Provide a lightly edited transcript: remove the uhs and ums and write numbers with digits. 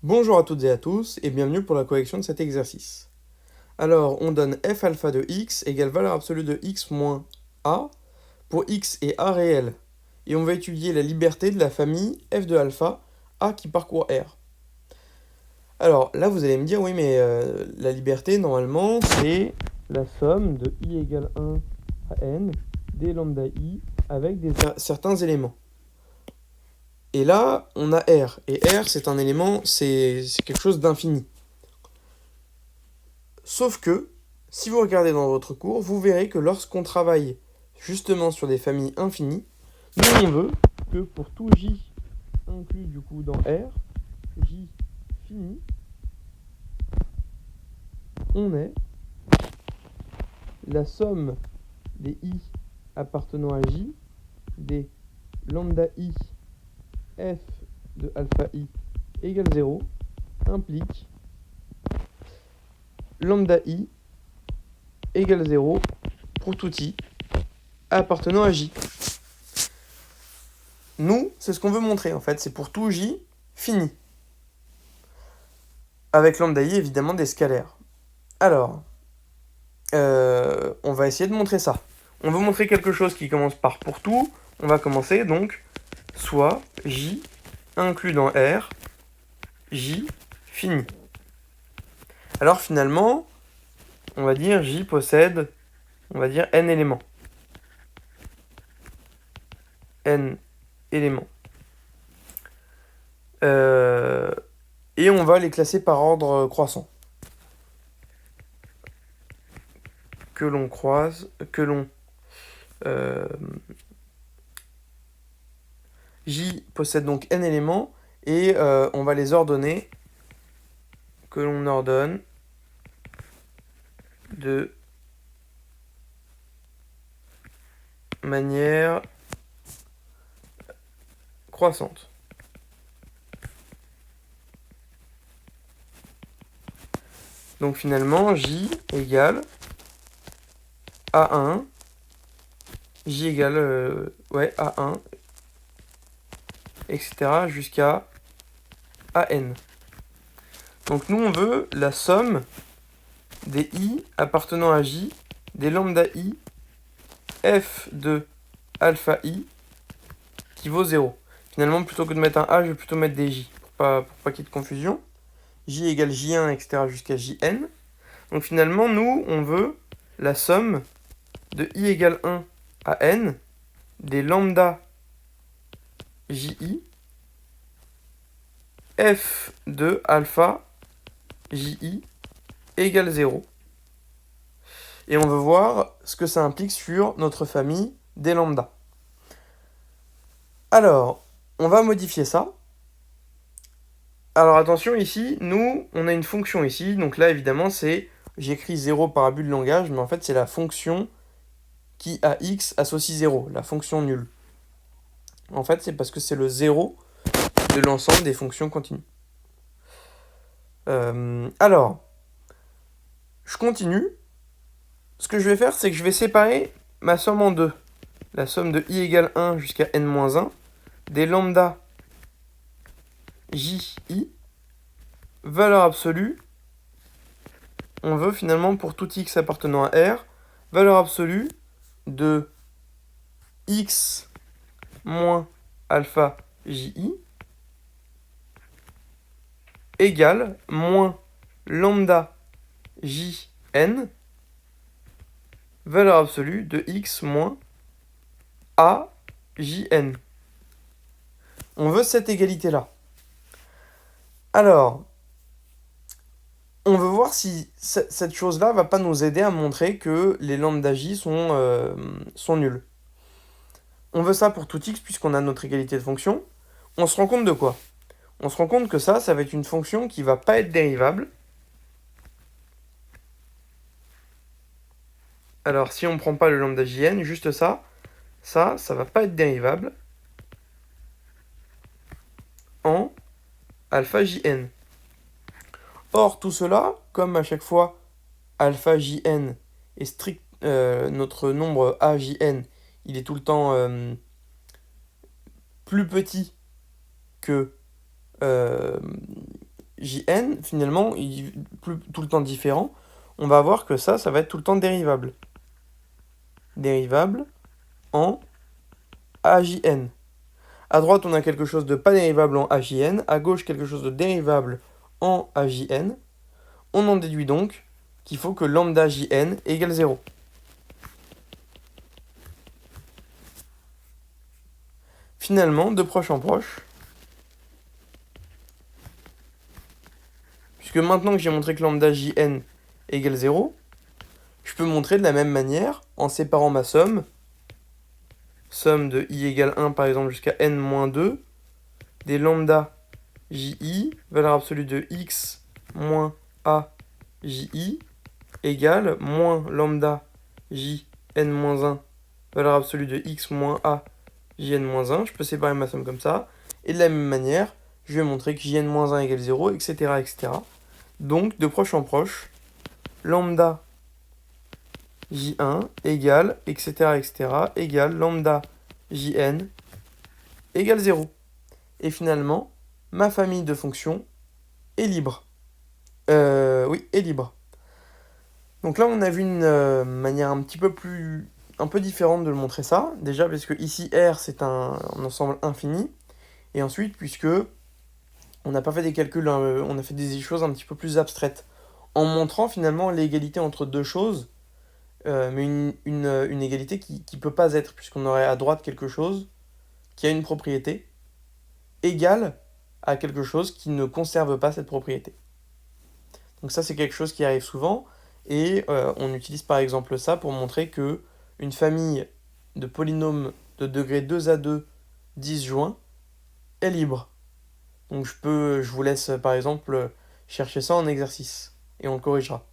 Bonjour à toutes et à tous et bienvenue pour la correction de cet exercice. Alors, on donne f alpha de x égale valeur absolue de x moins a pour x et a réel. Et on va étudier la liberté de la famille f de alpha, a qui parcourt R. Alors là, vous allez me dire, oui, mais la liberté, normalement, c'est la somme de i égale 1 à n des lambda i avec certains éléments. Et là, on a R. Et R, c'est un élément, c'est quelque chose d'infini. Sauf que, si vous regardez dans votre cours, vous verrez que lorsqu'on travaille justement sur des familles infinies, nous on veut que pour tout j inclus du coup dans R, j fini, on ait la somme des i appartenant à j, des lambda i f de alpha i égale 0, implique lambda i égale 0 pour tout i appartenant à j. Nous, c'est ce qu'on veut montrer en fait, c'est pour tout j fini. Avec lambda i, évidemment, des scalaires. Alors, on va essayer de montrer ça. On veut montrer quelque chose qui commence par pour tout. On va commencer donc soit j inclus dans R, j fini. Alors finalement, on va dire j possède, on va dire n éléments. N éléments. Et on va les classer par ordre croissant. J possède donc n éléments et on va les ordonner, que l'on ordonne de manière croissante. Donc finalement, J égale A1, J égale A1, etc. jusqu'à AN. Donc nous, on veut la somme des i appartenant à J, des lambda i, f de alpha i, qui vaut 0. Finalement, plutôt que de mettre un a, je vais plutôt mettre des j, pour pas qu'il y ait de confusion. J égale J1, etc. jusqu'à Jn. Donc finalement, nous, on veut la somme de i égale 1 à n des lambda ji f de alpha ji égale 0. Et on veut voir ce que ça implique sur notre famille des lambda. Alors, on va modifier ça. Alors attention, ici, nous, on a une fonction ici. Donc là, évidemment, c'est... J'écris 0 par abus de langage, mais en fait, c'est la fonction qui, à x, associe 0, la fonction nulle. En fait, c'est parce que c'est le 0 de l'ensemble des fonctions continues. Alors, je continue. Ce que je vais faire, c'est que je vais séparer ma somme en deux. La somme de i égale 1 jusqu'à n-1 des lambda ji, valeur absolue. On veut finalement pour tout x appartenant à R, valeur absolue de x moins alpha ji égale moins lambda jn, valeur absolue de x moins a jn. On veut cette égalité-là. Alors, on veut voir si cette chose-là va pas nous aider à montrer que les lambda j sont nuls. On veut ça pour tout x puisqu'on a notre égalité de fonction. On se rend compte de quoi? On se rend compte que ça va être une fonction qui va pas être dérivable. Alors si on ne prend pas le lambda jn, juste ça va pas être dérivable en alpha jn. Or, tout cela, comme à chaque fois alpha jn est strict, notre nombre ajn, il est tout le temps plus petit que Jn, finalement, plus tout le temps différent, on va voir que ça va être tout le temps dérivable. Dérivable en AJN. À droite, on a quelque chose de pas dérivable en AJN. À gauche, quelque chose de dérivable en AJN. On en déduit donc qu'il faut que lambda Jn égale 0. Finalement, de proche en proche, puisque maintenant que j'ai montré que lambda Jn égale 0, je peux montrer de la même manière en séparant ma somme de i égale 1 par exemple jusqu'à n-2, des lambda ji, valeur absolue de x moins a ji, égale moins lambda jn-1, valeur absolue de x moins a jn-1. Je peux séparer ma somme comme ça. Et de la même manière, je vais montrer que jn-1 égale 0, etc., etc. Donc, de proche en proche, lambda J1 égale, etc., etc., égale lambda Jn égale 0. Et finalement, ma famille de fonctions est libre. Oui, est libre. Donc là, on a vu une manière un peu différente de le montrer ça. Déjà, parce que ici, R, c'est un ensemble infini. Et ensuite, puisque on n'a pas fait des calculs, on a fait des choses un petit peu plus abstraites. En montrant finalement l'égalité entre deux choses, mais une égalité qui ne peut pas être, puisqu'on aurait à droite quelque chose qui a une propriété égale à quelque chose qui ne conserve pas cette propriété. Donc ça, c'est quelque chose qui arrive souvent, et on utilise par exemple ça pour montrer que une famille de polynômes de degré 2 à 2 disjoints est libre. Donc je vous laisse par exemple chercher ça en exercice, et on le corrigera.